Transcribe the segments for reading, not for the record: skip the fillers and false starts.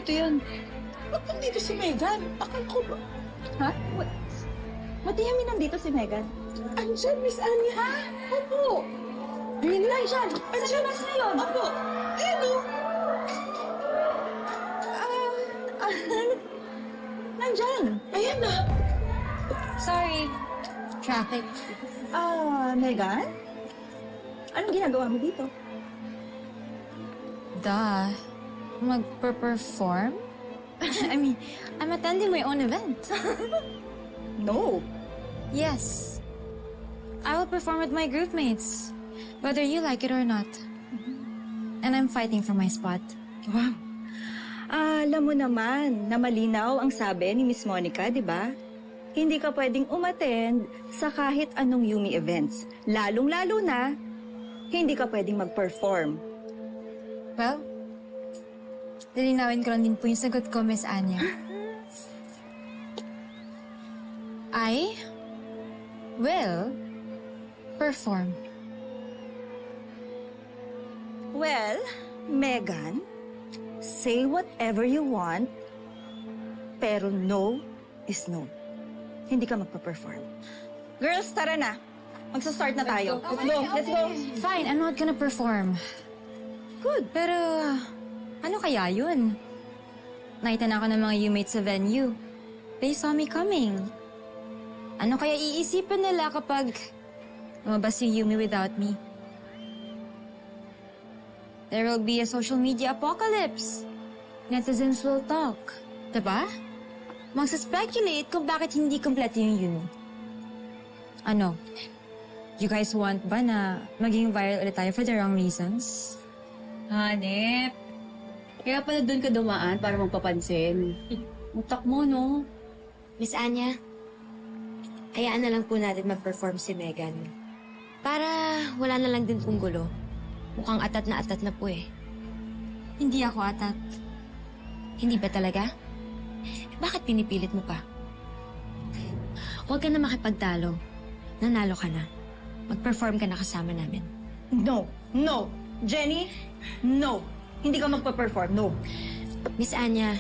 nandito yan. Ba't nandito si Megan? Akala ko ba? Ha? What do you mean nandito si Megan? Andyan, Miss Anya. Ha? Opo. Ayun lang siya. Sa labas na yun. Opo. Ayan o. Nandyan. Ayan na. Sorry. Traffic. Megan? Anong ginagawa mo dito? Duh. Mag-perform? I mean, I'm attending my own event. No. Yes. I will perform with my group mates, whether you like it or not. And I'm fighting for my spot. Wow. Alam mo naman na malinaw ang sabi ni Miss Monica, di ba? Hindi ka pwedeng umattend sa kahit anong Yumi events. Lalong-lalo na, hindi ka pwedeng mag-perform. Well, lilinawin ko lang din po yung sagot ko, Miss Anya. I will perform. Well, Megan, say whatever you want, pero no is no. Hindi ka magpa-perform. Girls, tara na. Magsa-start na tayo. Let's go. Let's go. Fine, I'm not gonna perform. Good. Pero, ano kaya yun? Nakita na ako ng mga U-mates sa venue. They saw me coming. Ano kaya iisipin nila kapag lumabas yung Yumi without me? There will be a social media apocalypse. Netizens will talk. Diba? Magsa-speculate kung bakit hindi kompleto yung Yumi. Ano? You guys want ba na maging viral ulit tayo for the wrong reasons? Hanep. Kaya pala doon ka dumaan para magpapansin. Utak mo, no? Miss Anya, hayaan na lang po natin mag-perform si Megan. Para wala na lang din pong gulo. Mukhang atat na po eh. Hindi ako atat. Hindi ba talaga? Bakit pinipilit mo pa? Huwag ka na makipagtalo. Nanalo ka na. Mag-perform ka na kasama namin. No. No. Jenny, no. Hindi ka magpa-perform. No. Miss Anya,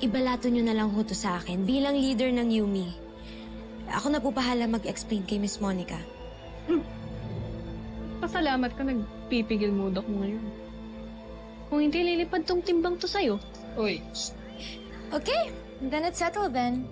ibalato nyo na lang ho to sa akin bilang leader ng Yumi. Ako na po bahala mag-explain kay Miss Monica. Pasalamat ka nagpipigil mood ako ngayon. Kung hindi lilipad tong timbang to sa'yo. Uy. Okay, then it's settled then.